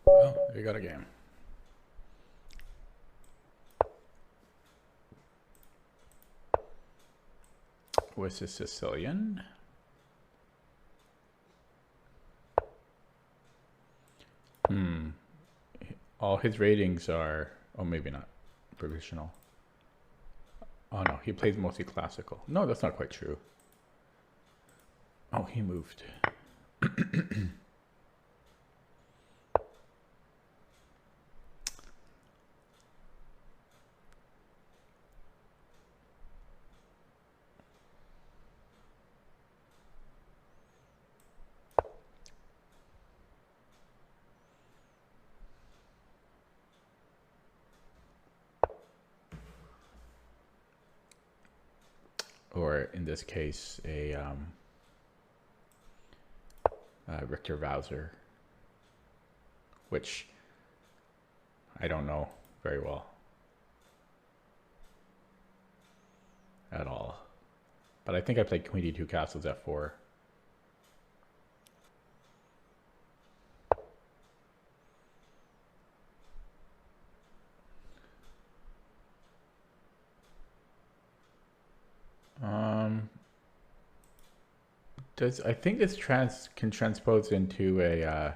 Well, you got a game. Was this Sicilian? All his ratings are, oh, maybe not provisional. Oh no, he plays mostly classical. No, that's not quite true. Oh, he moved. Or in this case, a Richter Wowser, which I don't know very well at all. But I think I played Queen D2 Castles F4. I think this can transpose into a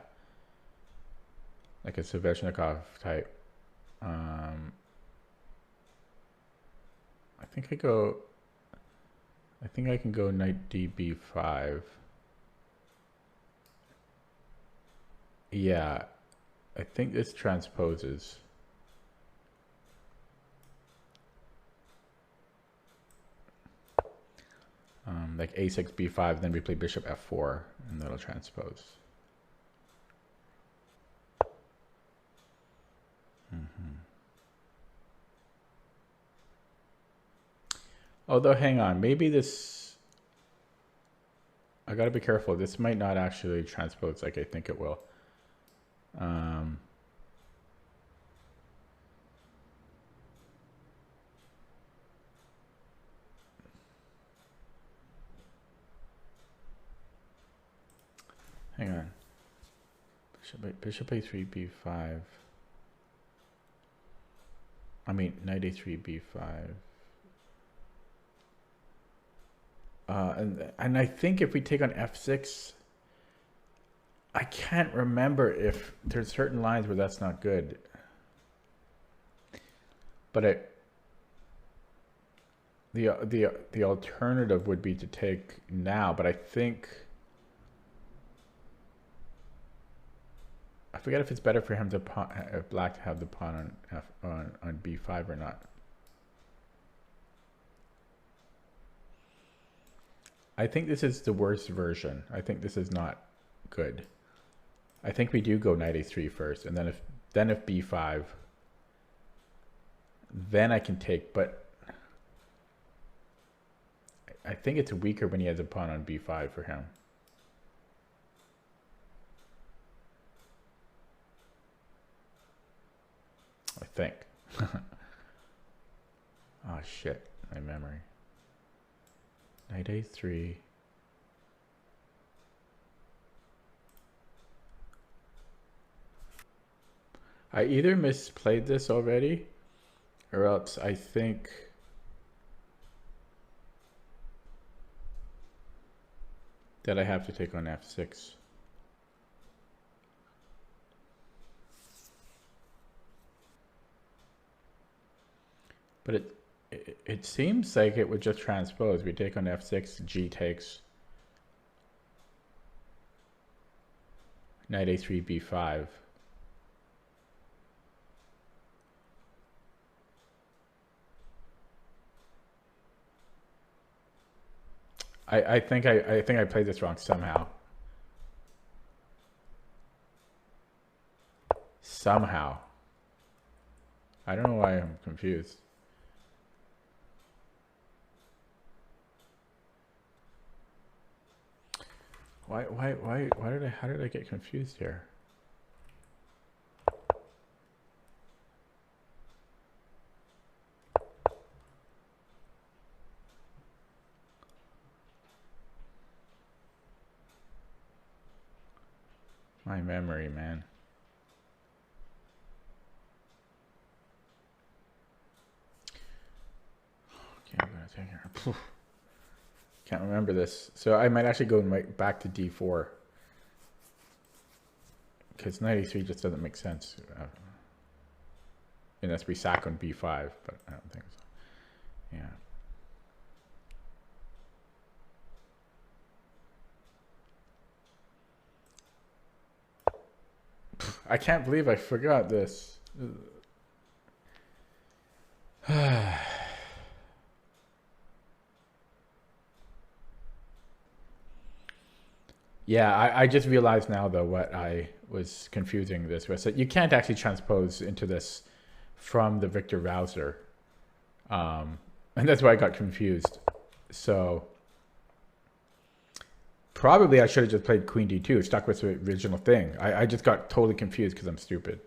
like a Sveshnikov type. I think I can go knight DB5. Yeah, I think this transposes. Like A6, B5, then we play bishop F4, and that'll transpose. Although, hang on, maybe this, I gotta be careful. This might not actually transpose like I think it will. Hang on. Bishop A3, B5. I mean, knight A3, B5. And I think if we take on F6, I can't remember if there's certain lines where that's not good. But the alternative would be to take now, but I think I forget if it's better for him to black to have the pawn on B5 or not. I think this is the worst version. I think this is not good. I think we do go knight A3 first, and then if B5, then I can take. But I think it's weaker when he has a pawn on B5 for him. I think. Oh shit, my memory. Knight A3. I either misplayed this already, or else I think that I have to take on F6. But it seems like it would just transpose. We take on F6, G takes. Knight A3, B5. I think I played this wrong somehow. Somehow. I don't know why I'm confused. How did I get confused here? My memory, man. Can't remember this. So I might actually go right back to d4. Because knight e3 just doesn't make sense. Unless we sack on b5, but I don't think so. Yeah. I can't believe I forgot this. Yeah, I just realized now though what I was confusing this with. So you can't actually transpose into this from the Victor Rauser. And that's why I got confused. So probably I should have just played Queen D2, stuck with the original thing. I just got totally confused because I'm stupid.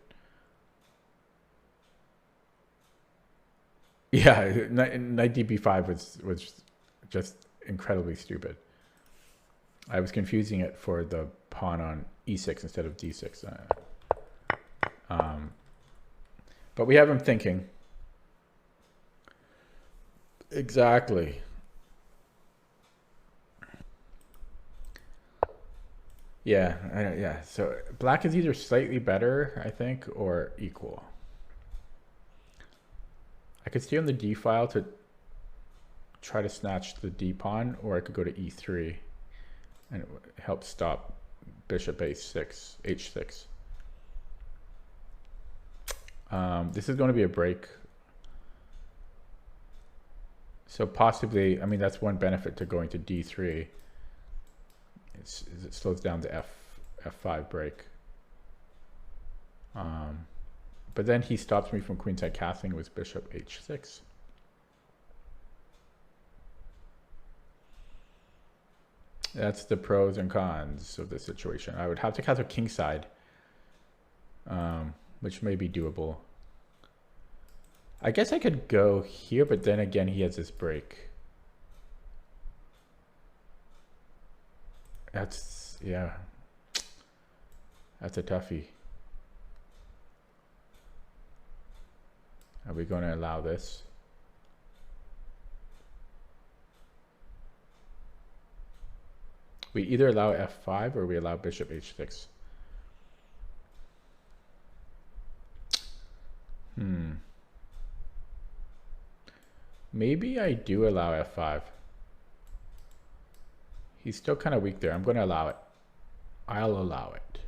Yeah, knight DB5 was just incredibly stupid. I was confusing it for the pawn on e6 instead of d6. But we have him thinking. Exactly. Yeah, yeah. So black is either slightly better, I think, or equal. I could stay on the d file to try to snatch the d pawn, or I could go to e3 and it would help stop bishop a6, h6. This is going to be a break. So possibly, I mean, that's one benefit to going to d3. It slows down the f5 break. But then he stops me from queenside castling with bishop h6. That's the pros and cons of this situation. I would have to castle kingside, which may be doable. I guess I could go here, but then again, he has this break. That's, yeah. That's a toughie. Are we going to allow this? We either allow f5 or we allow bishop h6. Maybe I do allow f5. He's still kind of weak there. I'm going to allow it. I'll allow it.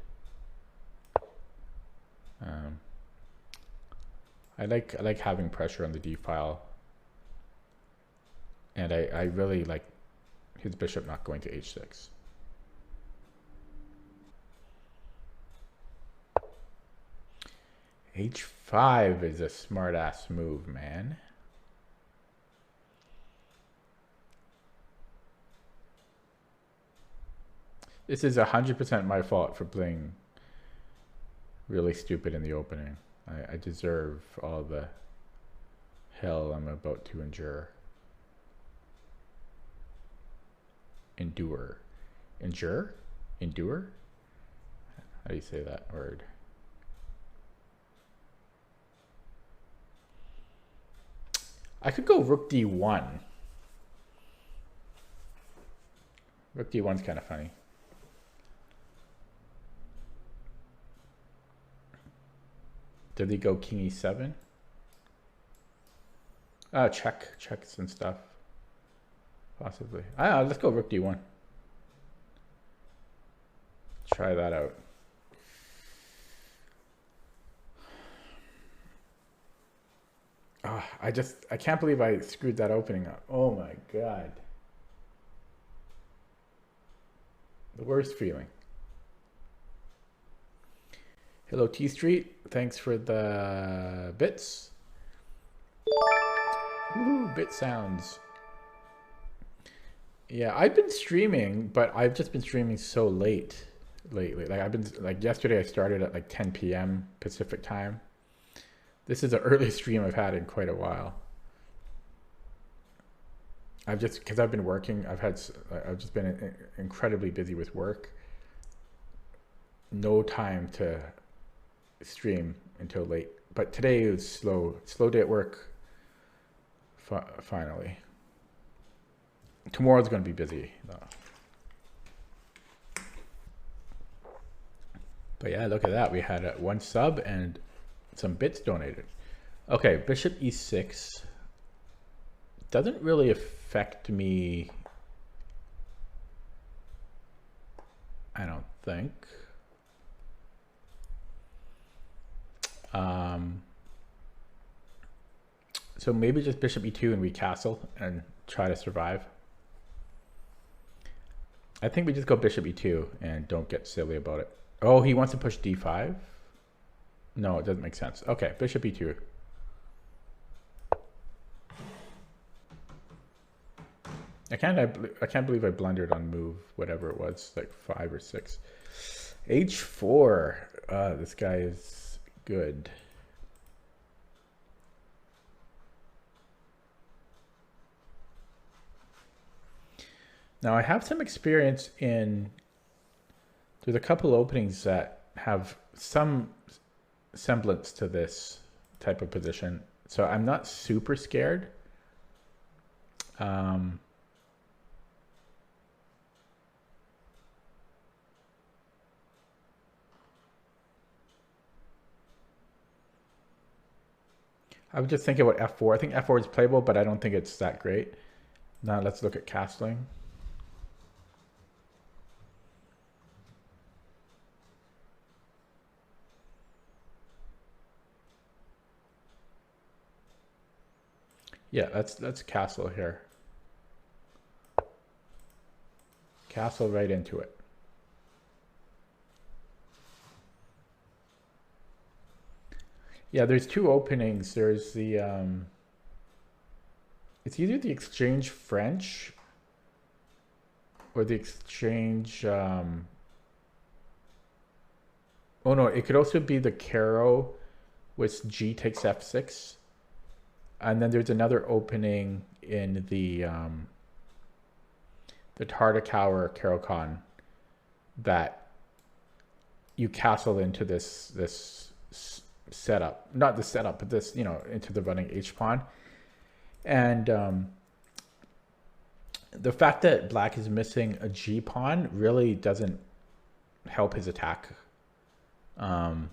I like having pressure on the d file, and I really like his bishop not going to h6. h5 is a smart ass move, man. This is 100% my fault for playing really stupid in the opening. I deserve all the hell I'm about to endure. Endure. Endure? Endure? How do you say that word? I could go rook d1. Rook d1's kind of funny. Did he go king e7? Checks and stuff. Possibly. Let's go rook d1. Try that out. I can't believe I screwed that opening up. Oh my God. The worst feeling. Hello T Street, thanks for the bits. Ooh, bit sounds. Yeah, I've been streaming, but I've just been streaming so late lately. Like yesterday I started at like 10 p.m. Pacific time. This is the earliest stream I've had in quite a while. Because I've been working, I've just been incredibly busy with work. No time to stream until late. But today was slow day at work. Finally. Tomorrow's going to be busy though. But yeah, look at that. We had one sub and some bits donated. Okay, bishop e6 doesn't really affect me, I don't think. So maybe just bishop e2 and recastle and try to survive. I think we just go bishop e2 and don't get silly about it. Oh, he wants to push d5? No, it doesn't make sense. Okay, bishop e2. I can't believe I blundered on move, whatever it was, like 5 or 6. h4. This guy is good. Now I have some experience in, there's a couple openings that have some semblance to this type of position. So I'm not super scared. I was just thinking about f4. I think f4 is playable, but I don't think it's that great. Now let's look at castling. Yeah, let's castle here. Castle right into it. Yeah, there's two openings. There's the it's either the exchange French or the exchange oh no, it could also be the Caro with G takes f6. And then there's another opening in the Tartakower Caro-Kann that you castle into this setup, not the setup, but this, you know, into the running H pawn. And the fact that black is missing a G pawn really doesn't help his attack. Because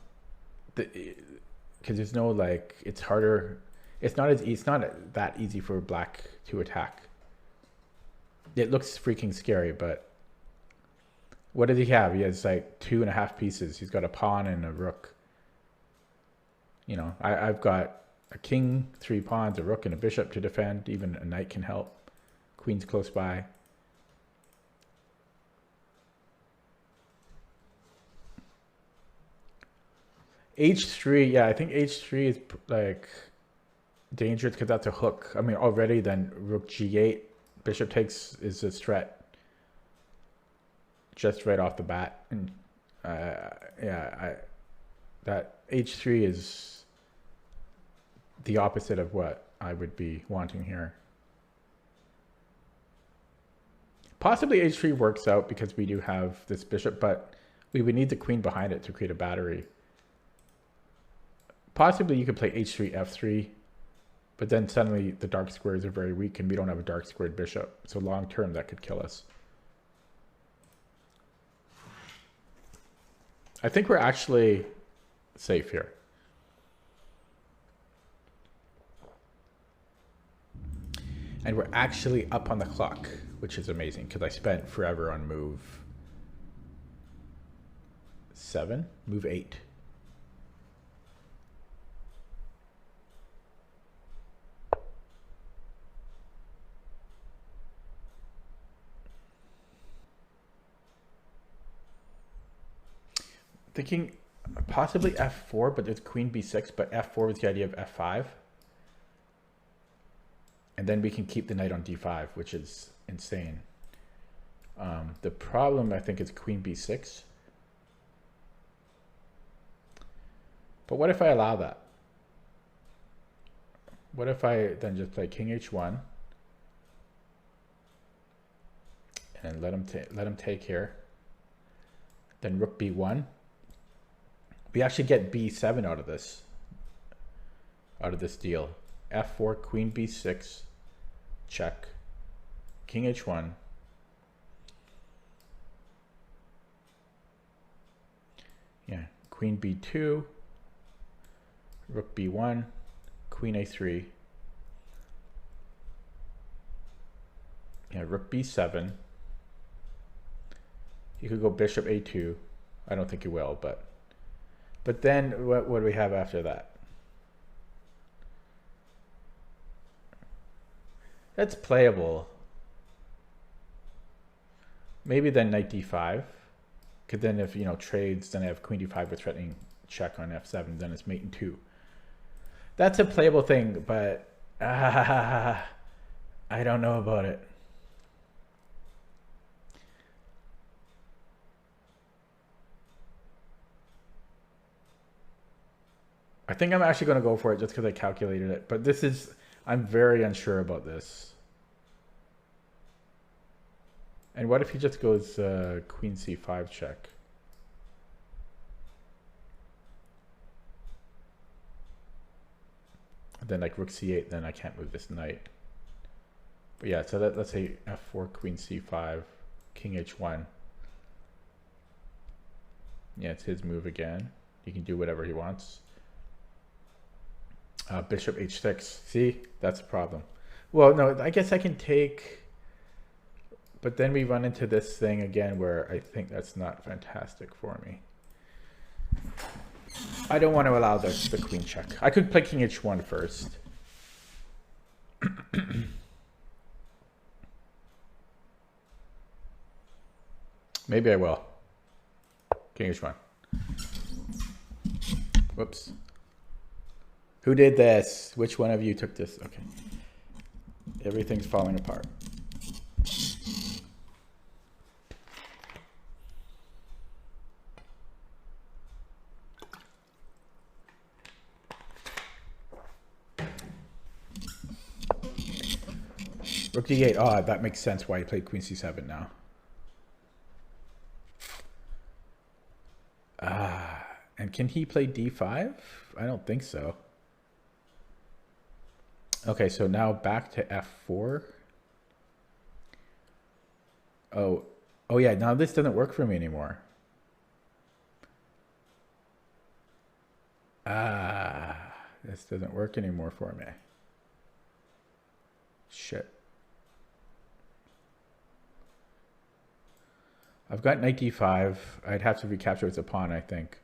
there's no, like, it's harder. It's not that easy for black to attack. It looks freaking scary, but what does he have? He has like 2.5 pieces. He's got a pawn and a rook. You know, I've got a king, 3 pawns, a rook, and a bishop to defend. Even a knight can help. Queen's close by. h3, yeah, I think h3 is like dangerous because that's a hook. I mean, already then rook g8, bishop takes is a threat just right off the bat. And yeah, that h3 is the opposite of what I would be wanting here. Possibly h3 works out because we do have this bishop, but we would need the queen behind it to create a battery. Possibly you could play h3, f3, but then suddenly the dark squares are very weak and we don't have a dark squared bishop. So long term, that could kill us. I think we're actually safe here. And we're actually up on the clock, which is amazing because I spent forever on move 7, move 8. Thinking possibly f4, but there's queen b6, but f4 with the idea of f5. And then we can keep the knight on d5, which is insane. The problem, I think, is queen b6. But what if I allow that? What if I then just play king h1 and let him take here? Then rook b1. We actually get b7 out of this deal. f4, queen b6, check, king h1. Yeah, queen b2, rook b1, queen a3. Yeah, rook b7. You could go bishop a2. I don't think you will, but then what do we have after that? That's playable. Maybe then knight d5. Because then if, you know, trades, then I have queen d5 with threatening check on f7, then it's mate in 2. That's a playable thing, but I don't know about it. I think I'm actually going to go for it just because I calculated it. But this is, I'm very unsure about this. And what if he just goes queen c5 check? Then like rook c8, then I can't move this knight. But yeah, so let's say f4, queen c5, king h1. Yeah, it's his move again. He can do whatever he wants. Bishop h6. See, that's a problem. Well, no, I guess I can take, but then we run into this thing again where I think that's not fantastic for me. I don't want to allow the queen check. I could play king h1 first. Maybe I will. King h1. Whoops. Who did this? Which one of you took this? Okay. Everything's falling apart. Rook d8. Oh, that makes sense why he played queen c7 now. And can he play d5? I don't think so. Okay, so now back to f4. Oh yeah, now this doesn't work for me anymore. This doesn't work anymore for me. Shit. I've got knight d5. I'd have to recapture with a pawn, I think.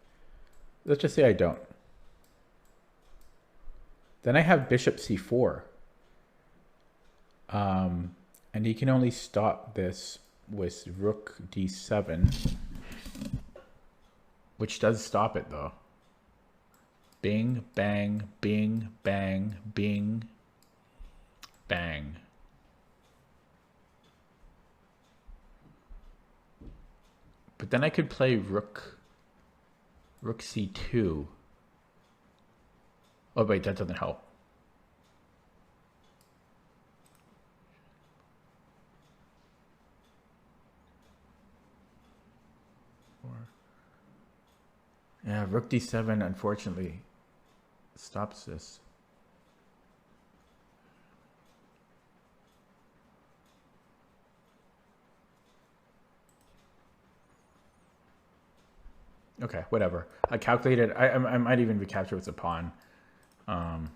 Let's just say I don't. Then I have bishop c4. And he can only stop this with rook d7. Which does stop it, though. Bing, bang, bing, bang, bing, bang. But then I could play rook c2. Oh wait, that doesn't help. Yeah, rook d7 unfortunately stops this. Okay, whatever. I calculated. I might even recapture with a pawn. But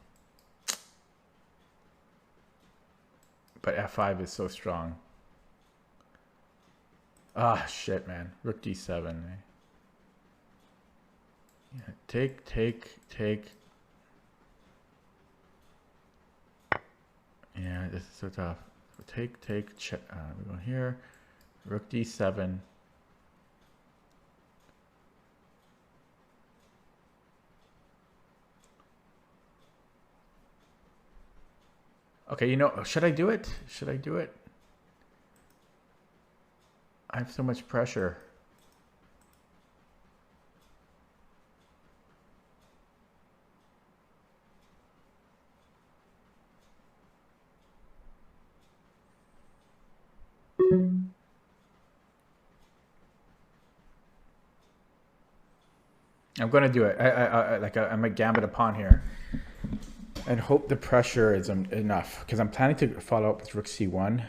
f5 is so strong. Ah, shit, man. Rook d7. Yeah, take. Yeah, this is so tough. Take, check. We go here. Rook d7. Okay, you know, should I do it? Should I do it? I have so much pressure. I'm going to do it. I might gambit a pawn here and hope the pressure is enough, because I'm planning to follow up with rook c1.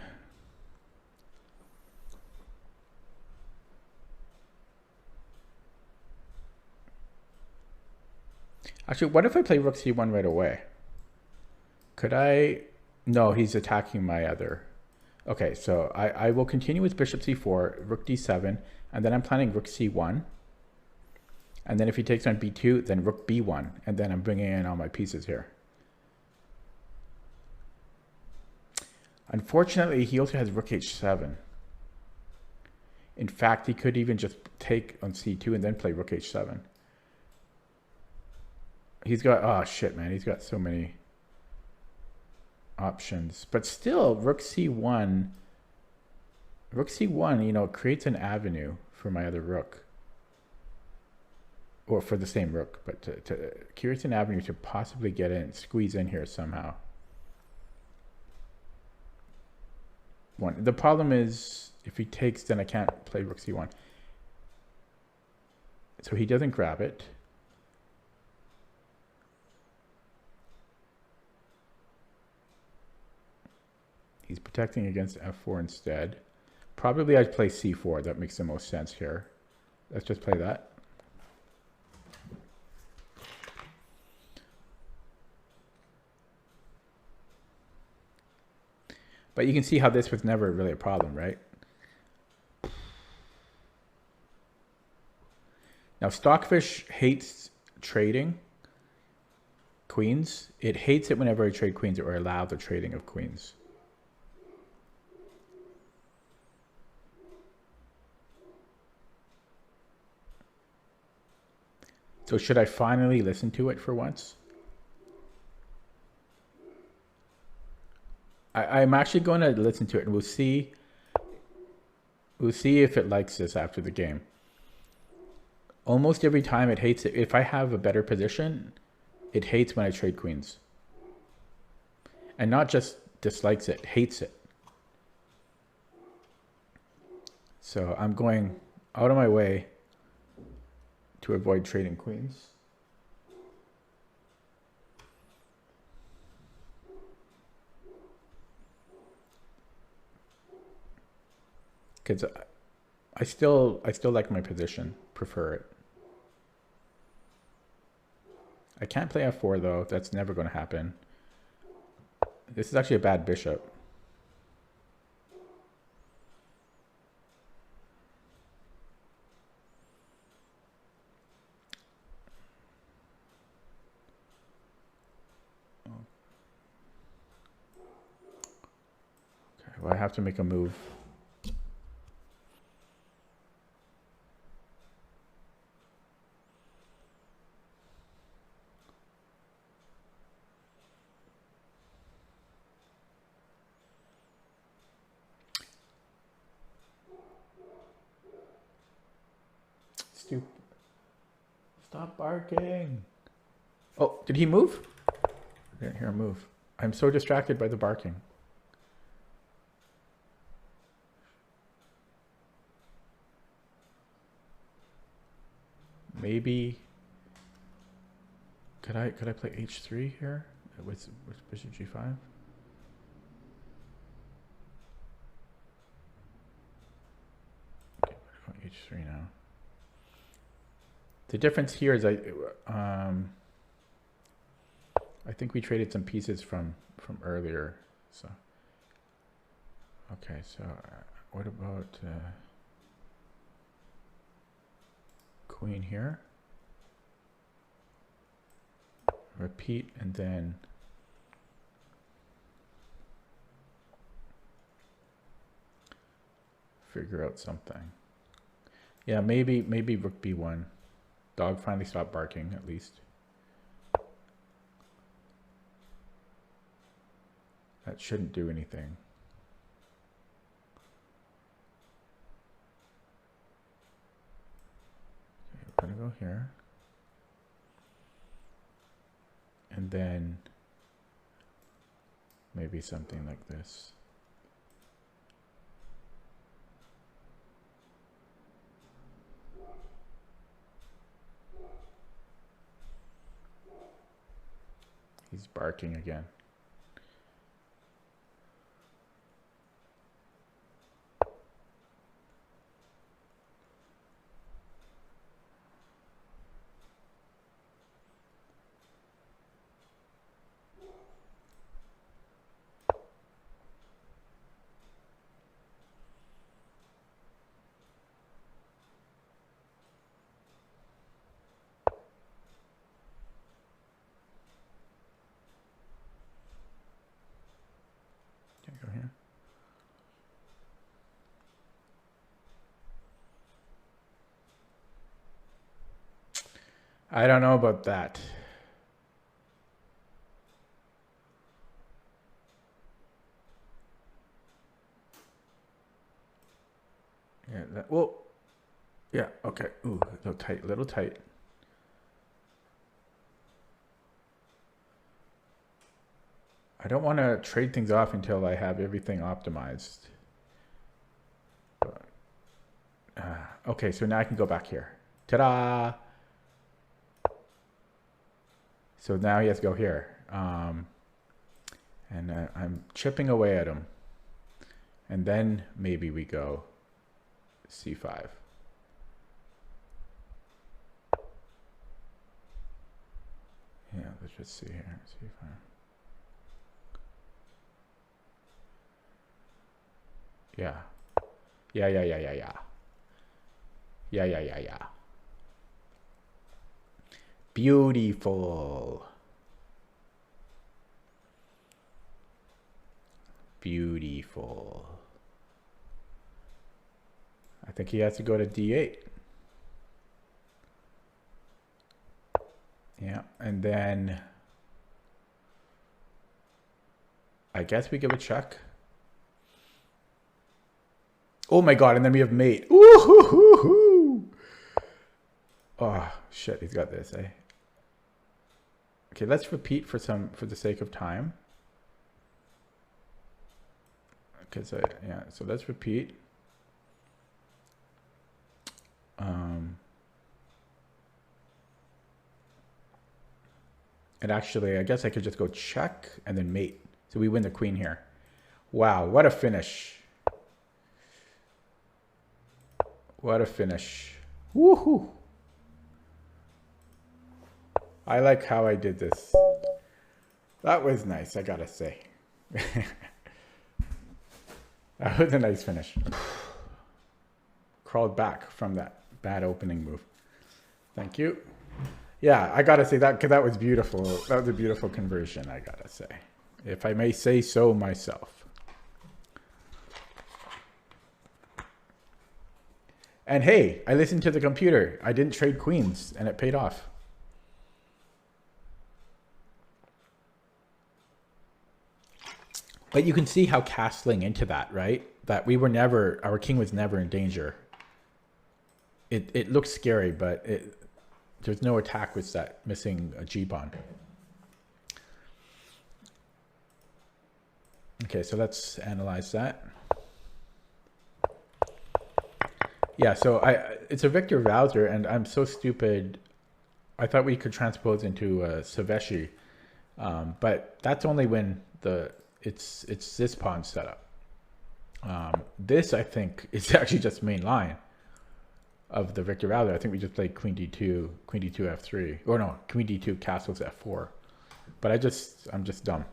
Actually, what if I play rook c1 right away? Could I? No, he's attacking my other. Okay, so I will continue with bishop c4, rook d7, and then I'm planning rook c1. And then if he takes on b2, then rook b1, and then I'm bringing in all my pieces here. Unfortunately, he also has rook h7. In fact, he could even just take on c2 and then play rook h7. He's got, oh shit, man, he's got so many options. But still, rook c1, you know, creates an avenue for my other rook. Or for the same rook, but to create an avenue to possibly get in, squeeze in here somehow. The problem is, if he takes, then I can't play rook c1. So he doesn't grab it. He's protecting against f4 instead. Probably I'd play c4. That makes the most sense here. Let's just play that. But you can see how this was never really a problem, right? Now, Stockfish hates trading queens. It hates it whenever I trade queens or allow the trading of queens. So should I finally listen to it for once? I'm actually going to listen to it, and we'll see if it likes this after the game. Almost every time it hates it. If I have a better position, it hates when I trade queens. And not just dislikes it, hates it. So I'm going out of my way to avoid trading queens. Because I still like my position, prefer it. I can't play f4 though, that's never going to happen. This is actually a bad bishop. Okay, well, I have to make a move. Stupid. Stop barking. Oh, did he move? I didn't hear him move. I'm so distracted by the barking. Maybe could I play h3 here with bishop g5? Okay, h3 now. The difference here is I think we traded some pieces from earlier. So okay, so what about queen here? Repeat and then figure out something. Yeah, maybe rook b1. Dog finally stopped barking, at least. That shouldn't do anything. Okay, we're gonna go here. And then maybe something like this. He's barking again. I don't know about that. Yeah, well, yeah, okay. Ooh, a little tight, little tight. I don't want to trade things off until I have everything optimized. Okay, so now I can go back here. Ta-da! So now he has to go here. And I'm chipping away at him. And then maybe we go c5. Yeah, let's just see here. c5. Yeah. Yeah. Beautiful. Beautiful. I think he has to go to d8. Yeah, and then I guess we give a check. Oh my god, and then we have mate. Ooh hoo hoo hoo. Oh shit, he's got this, eh? Okay, let's repeat for the sake of time. Okay, so yeah, so let's repeat. And actually, I guess I could just go check and then mate. So we win the queen here. Wow, what a finish. What a finish. Woohoo. I like how I did this. That was nice, I gotta say. That was a nice finish. Crawled back from that bad opening move. Thank you. Yeah, I gotta say that, because that was beautiful. That was a beautiful conversion, I gotta say. If I may say so myself. And hey, I listened to the computer. I didn't trade queens, and it paid off. But you can see how castling into that, right? That we were never, our king was never in danger. It looks scary, but there's no attack with that missing a g-pawn. Okay, so let's analyze that. Yeah, so it's a Victor Vowser, and I'm so stupid. I thought we could transpose into Saveshi, but that's only when it's this pawn setup. This, I think, is actually just main line of the Victor Vowser. I think we just played queen d2, queen d2 f3, or no, queen d2 castles f4. But I'm just dumb.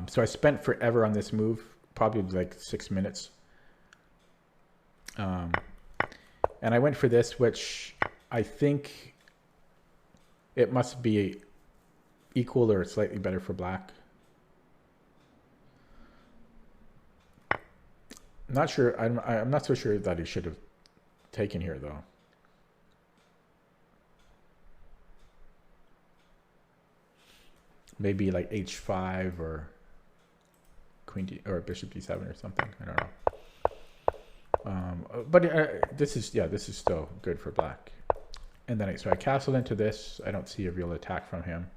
So I spent forever on this move, probably like 6 minutes. And I went for this, which I think it must be equal or slightly better for black. Not sure. I'm not so sure that he should have taken here, though. Maybe like h5 or queen d or bishop d7 or something. I don't know. But this is still good for black. And then so I castled into this. I don't see a real attack from him.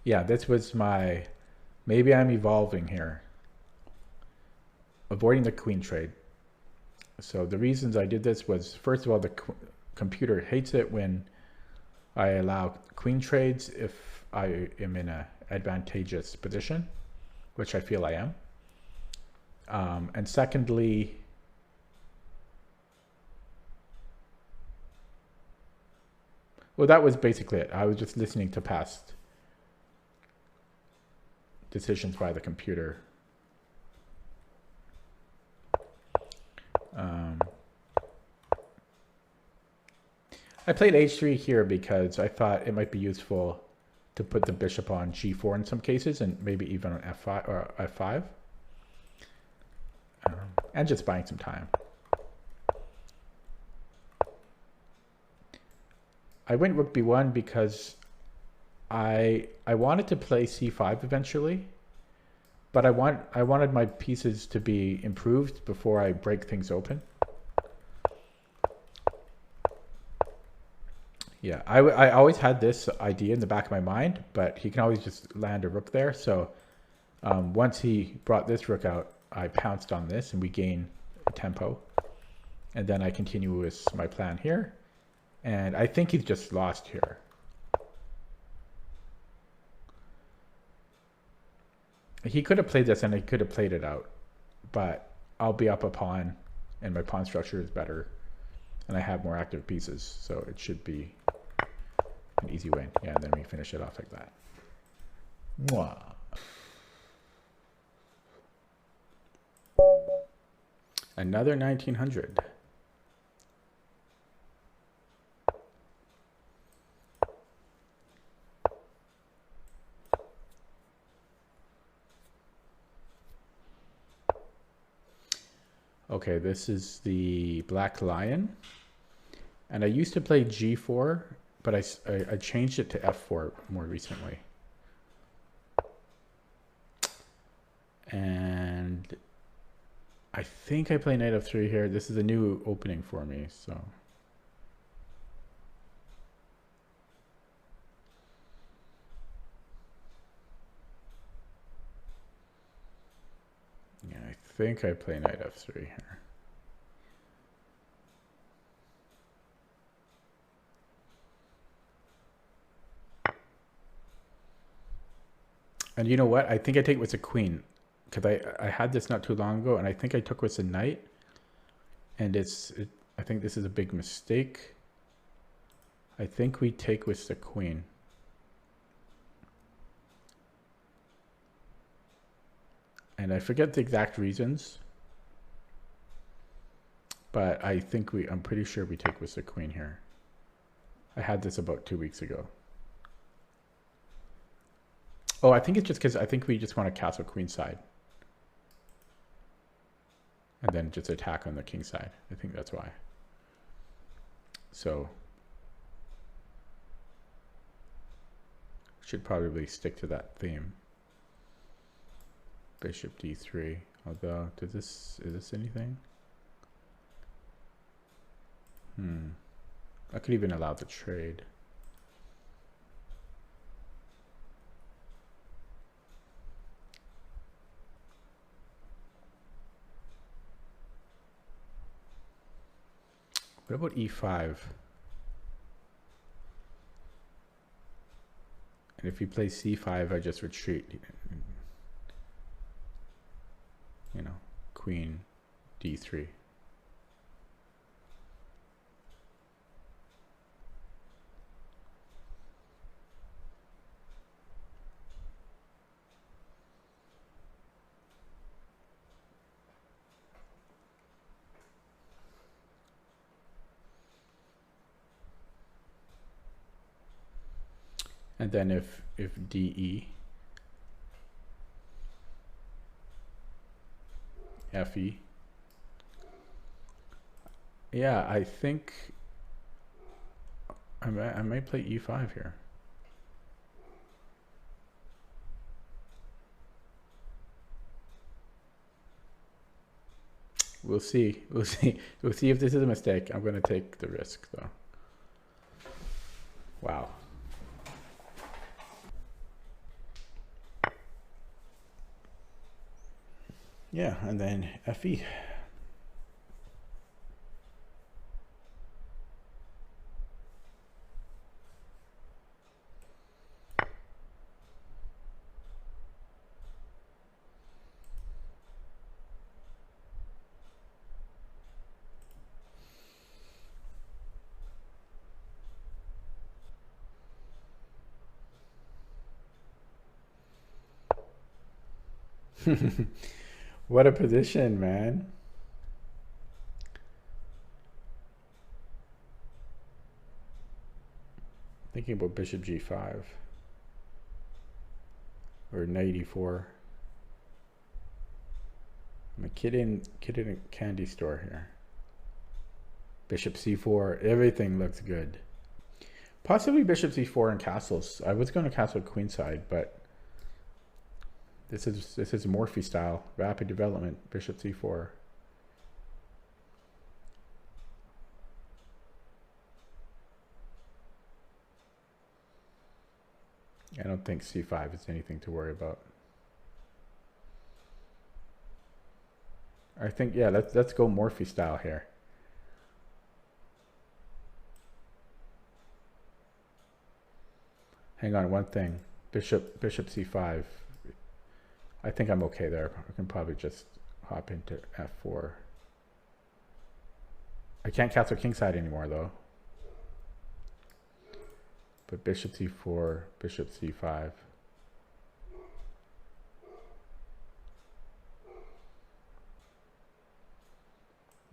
Yeah, this was my, maybe I'm evolving here. Avoiding the queen trade. So the reasons I did this was, first of all, the computer hates it when I allow queen trades if I am in an advantageous position, which I feel I am. And secondly, well, that was basically it. I was just listening to past decisions by the computer. I played h3 here because I thought it might be useful to put the bishop on g4 in some cases, and maybe even on f5 or f5. and just buying some time. I went rook b1 because I wanted to play c5 eventually, but I wanted my pieces to be improved before I break things open. Yeah, I always had this idea in the back of my mind, but he can always just land a rook there. So once he brought this rook out, I pounced on this and we gain tempo. And then I continue with my plan here. And I think he's just lost here. He could have played this and he could have played it out. But I'll be up a pawn and my pawn structure is better. And I have more active pieces. So it should be an easy win. Yeah, and then we finish it off like that. Mwah. Another 1900. Okay, this is the Black Lion. And I used to play g4, but I changed it to f4 more recently. And I think I play knight f3 here. This is a new opening for me, so. Yeah, I think I play knight f3 here. And you know what? I think I take with a queen, because I had this not too long ago, and I think I took with a knight, and I think this is a big mistake. I think we take with the queen. And I forget the exact reasons, but I think I'm pretty sure we take with the queen here. I had this about 2 weeks ago. Oh, I think it's just because I think we just want to castle queen side. And then just attack on the king side. I think that's why. So should probably stick to that theme. Bishop d3. Although, is this anything? I could even allow the trade. What about e5? And if he plays c5, I just retreat. You know, queen d3. And then if DE, FE. Yeah, I think I might play E5 here. We'll see. We'll see. We'll see if this is a mistake. I'm going to take the risk, though. Wow. Yeah, and then FE. What a position, man. Thinking about bishop g5 or knight e4. I'm a kid in a candy store here. Bishop c4. Everything looks good. Possibly bishop c4 and castles. I was going to castle queenside, but this is Morphy style, rapid development. Bishop c4. I don't think c5 is anything to worry about. I think, yeah, let's go Morphy style here. Hang on, one thing. Bishop c5. I think I'm okay there. I can probably just hop into f4. I can't castle kingside anymore though. But bishop c4, bishop c5.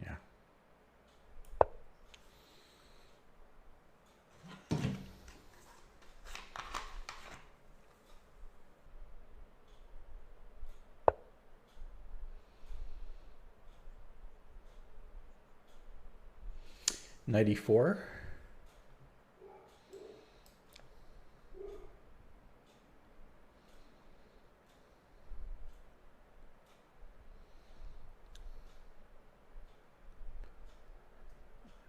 Yeah. Knight e4.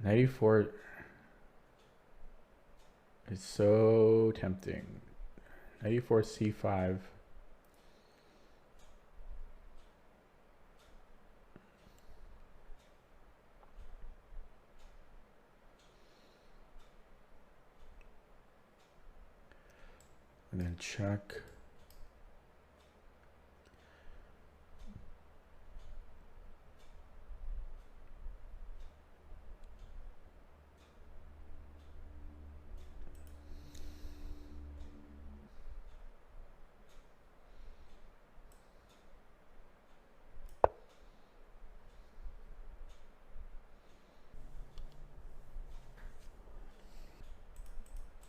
Knight e4 is so tempting. Knight e4, c5. And then check.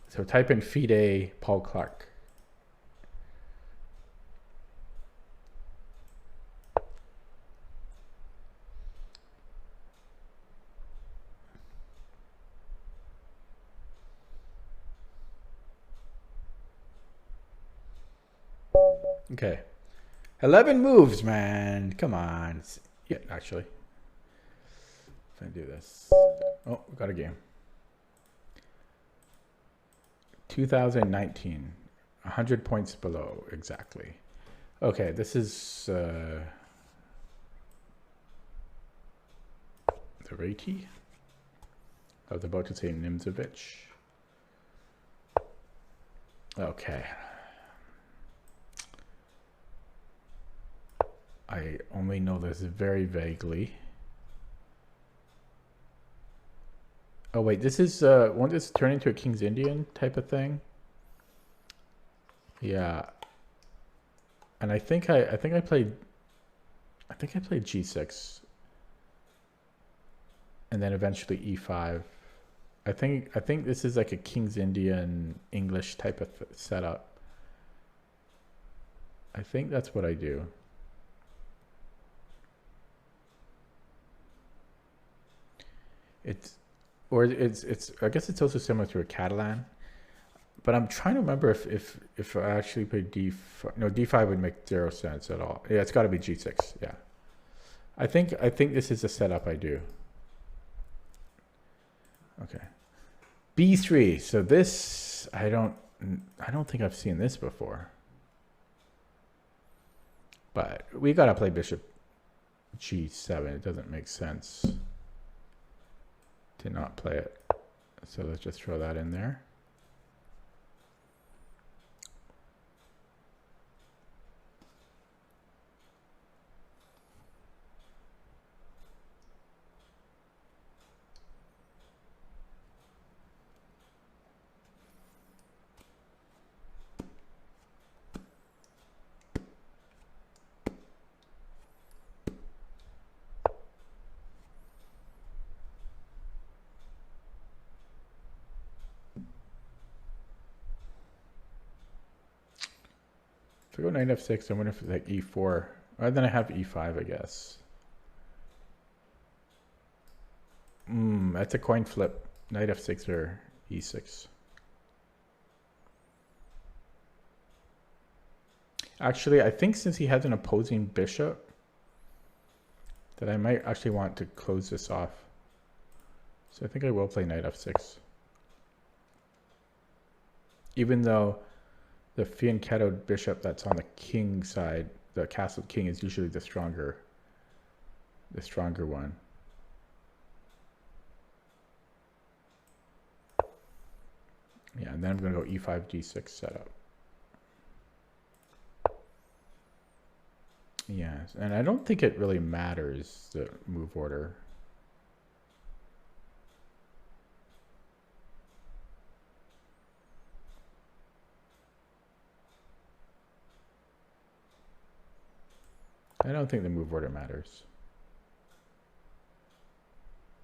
So type in FIDE Paul Clark. Okay. 11 moves, man. Come on. Yeah, actually. If I do this. Oh, we got a game. 2019. 100 points below, exactly. Okay, this is the Rati. I was about to say Nimzovich. Okay. I only know this very vaguely. Oh wait, this is won't this turn into a King's Indian type of thing? Yeah. And I think I played g6. And then eventually e5. I think this is like a King's Indian English type of setup. I think that's what I do. It's I guess it's also similar to a Catalan, but I'm trying to remember if I actually played d5. No, d5 would make 0 sense at all. Yeah, it's got to be g6. Yeah, I think this is a setup I do. Okay, b3. So this I don't think I've seen this before, but we gotta play bishop g7. It doesn't make sense to not play it. So let's just throw that in there. If I go knight f6, I wonder if it's like e4 Rather than I have e5, I guess. That's a coin flip. Knight f6 or e6. Actually, I think since he has an opposing bishop, that I might actually want to close this off. So I think I will play knight f6. Even though the fianchettoed bishop that's on the king side, the castled king, is usually the stronger one. Yeah, and then I'm going to go e5, g6 setup. Yeah, and I don't think it really matters, the move order. I don't think the move order matters.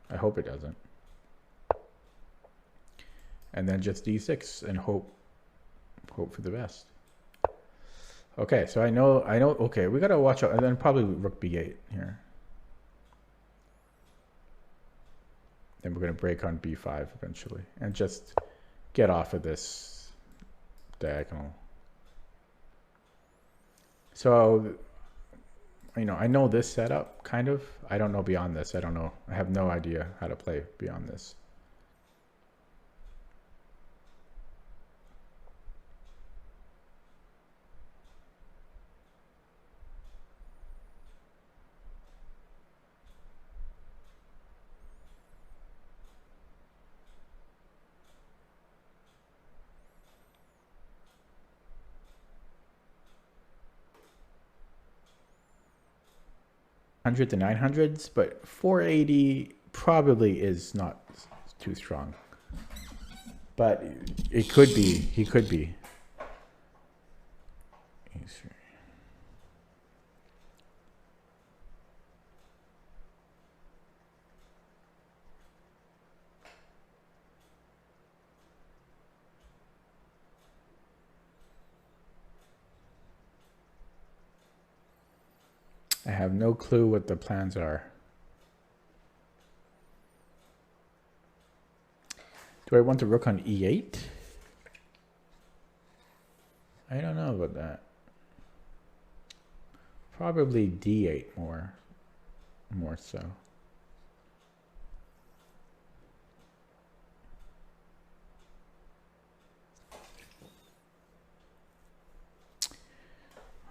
I hope it doesn't. And then just d6 and hope for the best. Okay, so I know, okay, we gotta watch out, and then probably rook b8 here. Then we're gonna break on b5 eventually, and just get off of this diagonal. So, you know, I know this setup, kind of. I don't know beyond this. I don't know. I have no idea how to play beyond this. Hundred to 900s, but 480 probably is not too strong. But it could be. He could be. I have no clue what the plans are. Do I want the rook on e8? I don't know about that. Probably d8 more so.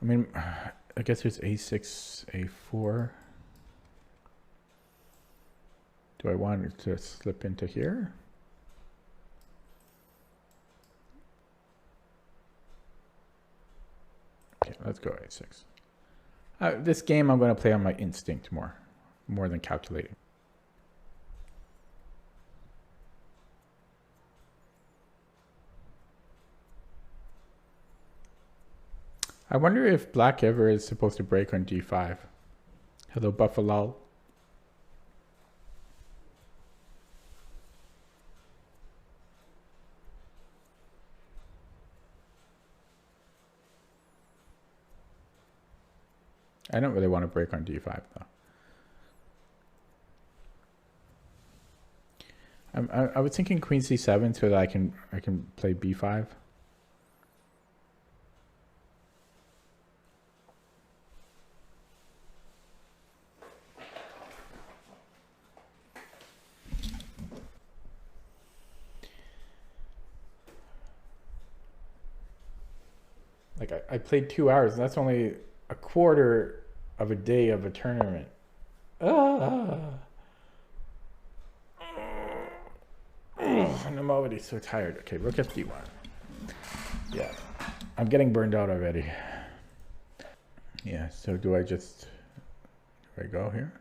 I mean, I guess there's a6, a4. Do I want it to slip into here? Okay, let's go a6. This game I'm going to play on my instinct more than calculating. I wonder if black ever is supposed to break on d5. Hello, Buffalo. I don't really want to break on d5 though. I was thinking queen c7 so that I can play b5. Like I played 2 hours, and that's only a quarter of a day of a tournament. And I'm already so tired. Okay, rook f1. Yeah, I'm getting burned out already. Yeah, so do I go here?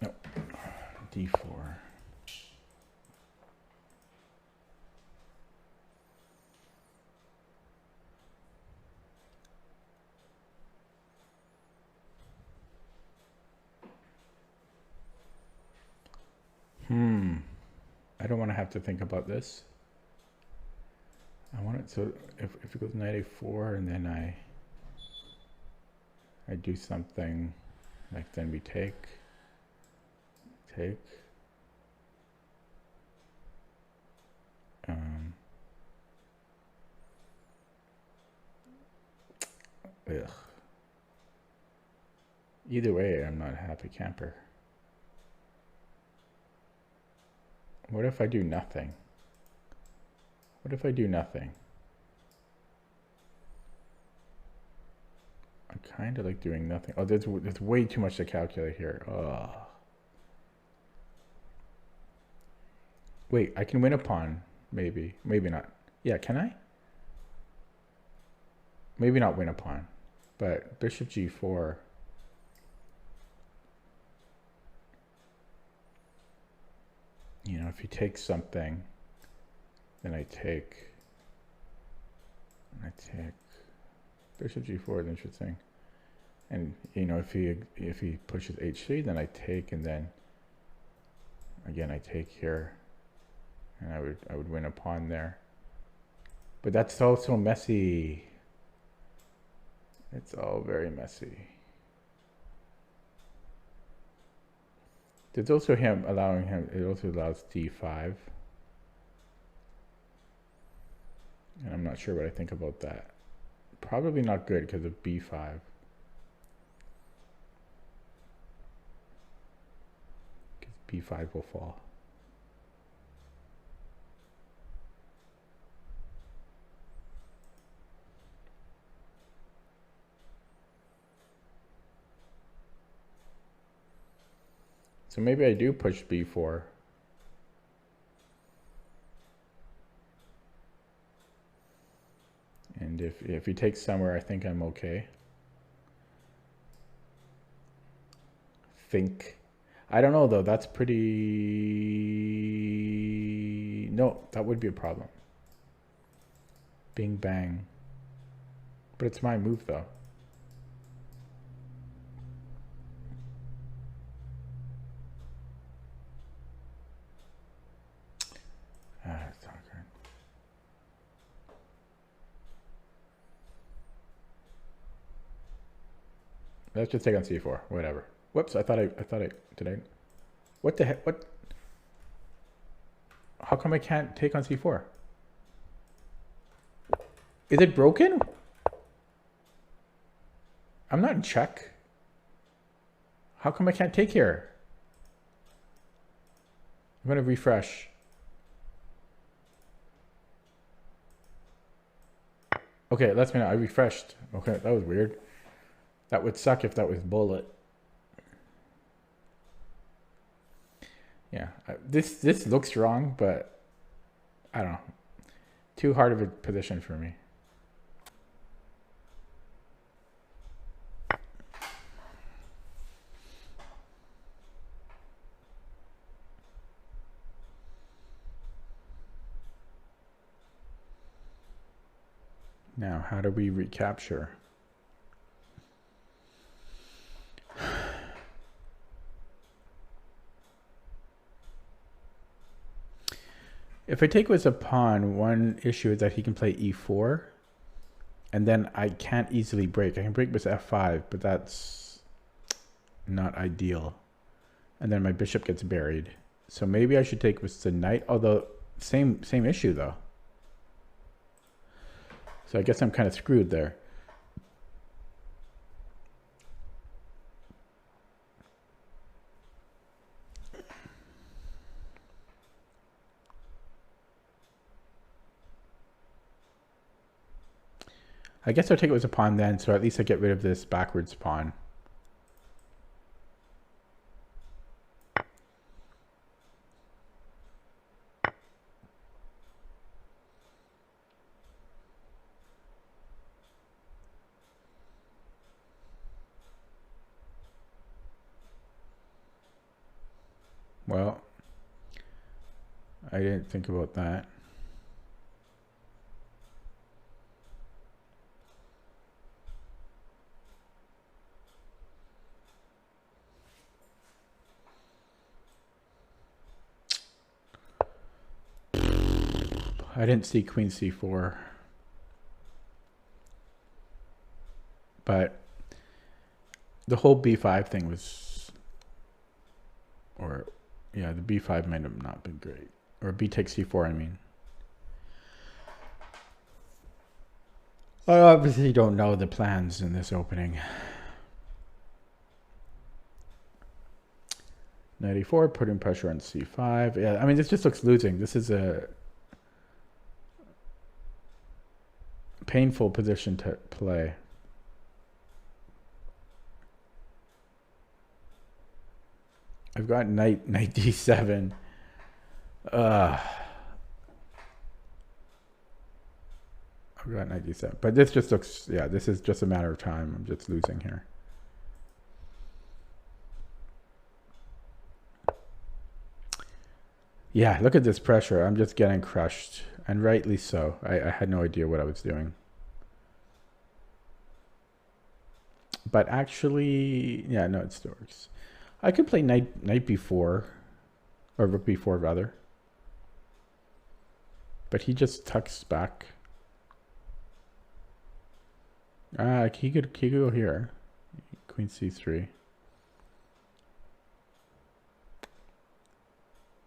No, d4. I don't want to have to think about this. I want it so if it goes knight a4 and then I do something like then we take. Ugh. Either way, I'm not a happy camper. What if I do nothing? What if I do nothing? I kind of like doing nothing. Oh, there's way too much to calculate here. Oh. Wait, I can win a pawn. Maybe. Maybe not. Yeah, can I? Maybe not win a pawn. But bishop g4. You know, if he takes something, then I take. Bishop g4 is interesting. And you know, if he pushes h3, then I take, and then again I take here, and I would win a pawn there. But that's all so messy. It's all very messy. There's also him allowing him. It also allows d5, and I'm not sure what I think about that. Probably not good because of b5. Because b5 will fall. So maybe I do push b4. And if he takes somewhere, I think I'm okay. I don't know though, that's pretty... No, that would be a problem. Bing bang. But it's my move though. It's not good. Let's just take on c4, whatever. Whoops, did I, what the heck, what? How come I can't take on c4? Is it broken? I'm not in check. How come I can't take here? I'm gonna refresh. Okay, it lets me know I refreshed. Okay, that was weird. That would suck if that was bullet. Yeah, this looks wrong, but I don't know. Too hard of a position for me. Now, how do we recapture? If I take with a pawn, one issue is that he can play e4, and then I can't easily break. I can break with f5, but that's not ideal. And then my bishop gets buried. So maybe I should take with the knight, although same issue though. So I guess I'm kind of screwed there. I guess I'll take it as a pawn then, so at least I get rid of this backwards pawn. Well, I didn't think about that. I didn't see queen c4. But the whole b5 thing was, or yeah, the b5 might have not been great. Or b takes c4, I mean. I obviously don't know the plans in this opening. Knight e4, putting pressure on c5. Yeah, I mean, this just looks losing. This is a painful position to play. I've got knight d7. I've got knight d7. But this just looks, yeah, this is just a matter of time. I'm just losing here. Yeah, look at this pressure. I'm just getting crushed. And rightly so. I had no idea what I was doing. But actually, yeah, no, it still works. I could play knight b4, or rook b4 rather. But he just tucks back. He could go here. Queen c3.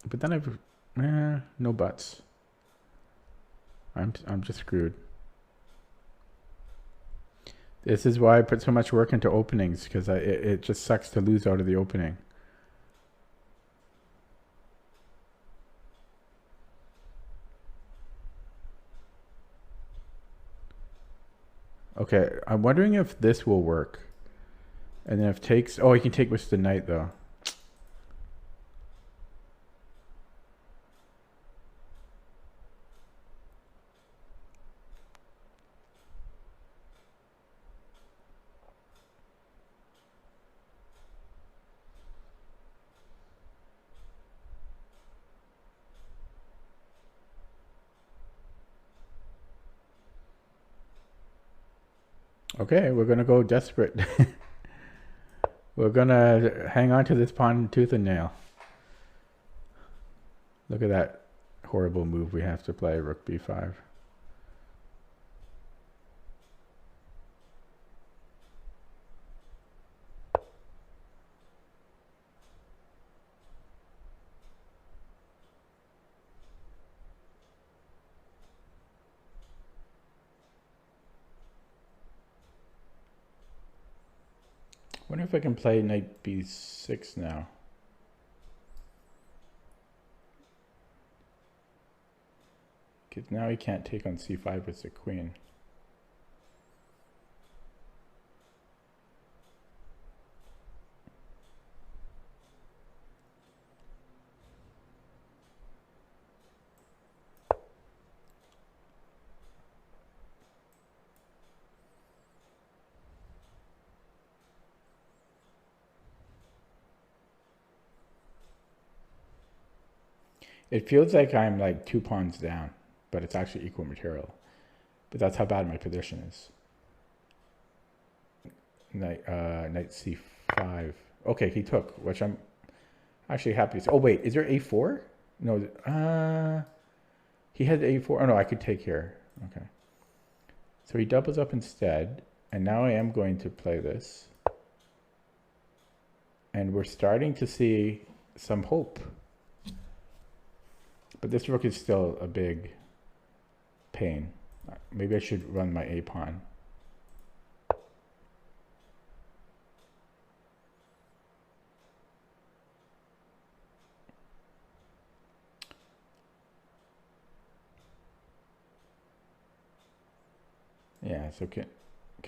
But then I've no buts. I'm just screwed. This is why I put so much work into openings, because it just sucks to lose out of the opening. Okay, I'm wondering if this will work. And then if takes, oh, he can take with the knight though. Okay, we're gonna go desperate. We're gonna hang on to this pawn tooth and nail. Look at that horrible move we have to play, rook b5. Wonder if I can play knight b6 now. Because now he can't take on c5 with the queen. It feels like I'm like 2 pawns down, but it's actually equal material. But that's how bad my position is. Knight c5. Okay, he took, which I'm actually happy to see. Oh wait, is there a4? No, he had a4. Oh no, I could take here. Okay. So he doubles up instead, and now I am going to play this. And we're starting to see some hope. But this rook is still a big pain. Maybe I should run my a pawn. Yeah, so can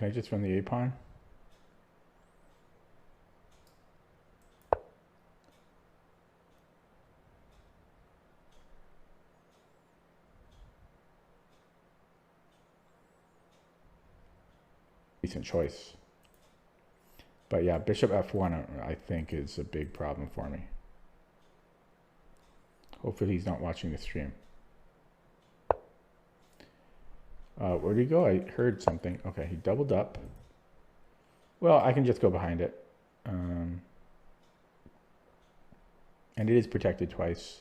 I just run the a pawn? Decent choice. But yeah, bishop f1 I think is a big problem for me. Hopefully he's not watching the stream. Where did he go? I heard something. Okay, he doubled up. Well, I can just go behind it. And it is protected twice.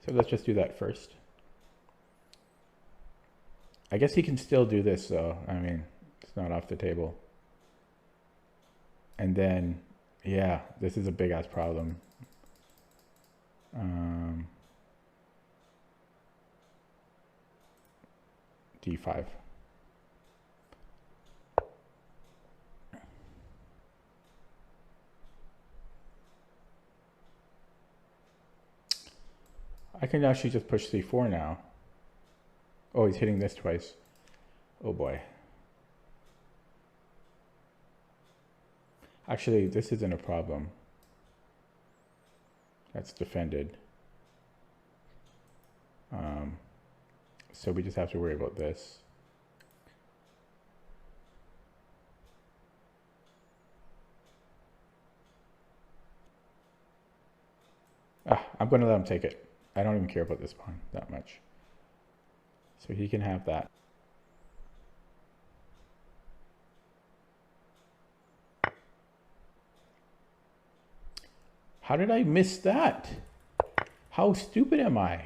So let's just do that first. I guess he can still do this though. I mean, it's not off the table. And then, yeah, this is a big ass problem. D5. I can actually just push C4 now. Oh, he's hitting this twice. Oh boy. Actually, this isn't a problem. That's defended. So we just have to worry about this. I'm going to let him take it. I don't even care about this pawn that much. So he can have that. How did I miss that? How stupid am I?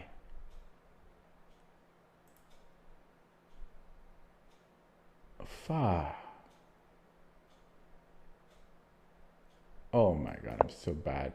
Oh my God, I'm so bad.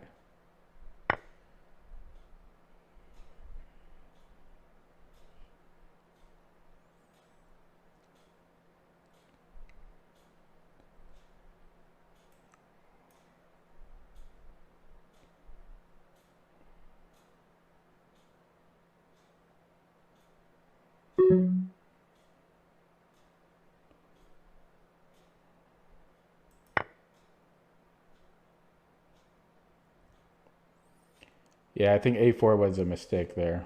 Yeah, I think A4 was a mistake there.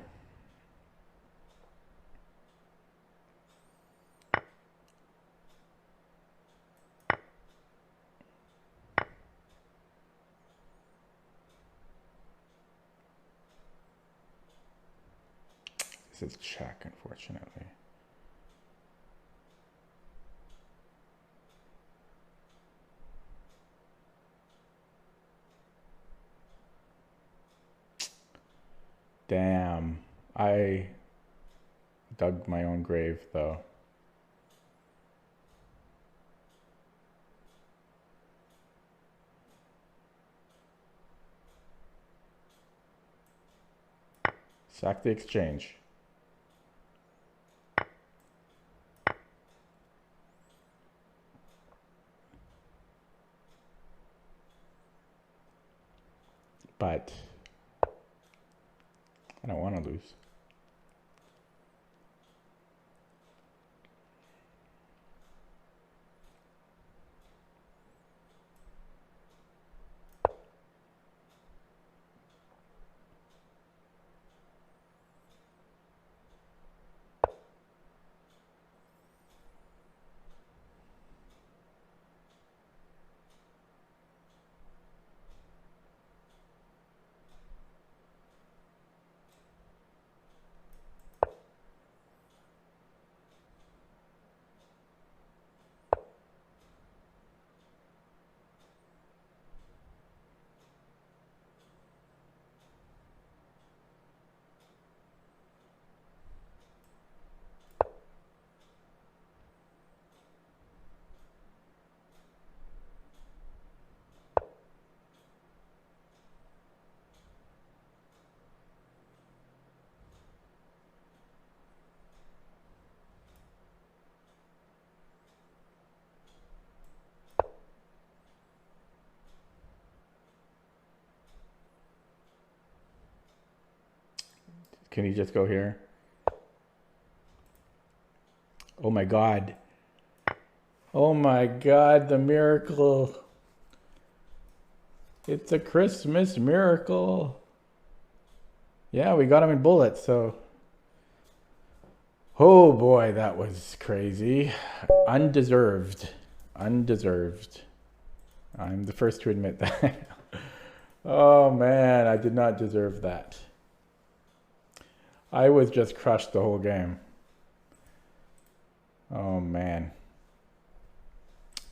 This is check, unfortunately. Damn, I dug my own grave though. Sack the exchange. But I don't want to lose. Can he just go here? Oh my God. Oh my God, the miracle. It's a Christmas miracle. Yeah, we got him in bullets, so. Oh boy, that was crazy. Undeserved. Undeserved. I'm the first to admit that. Oh man, I did not deserve that. I was just crushed the whole game. Oh man.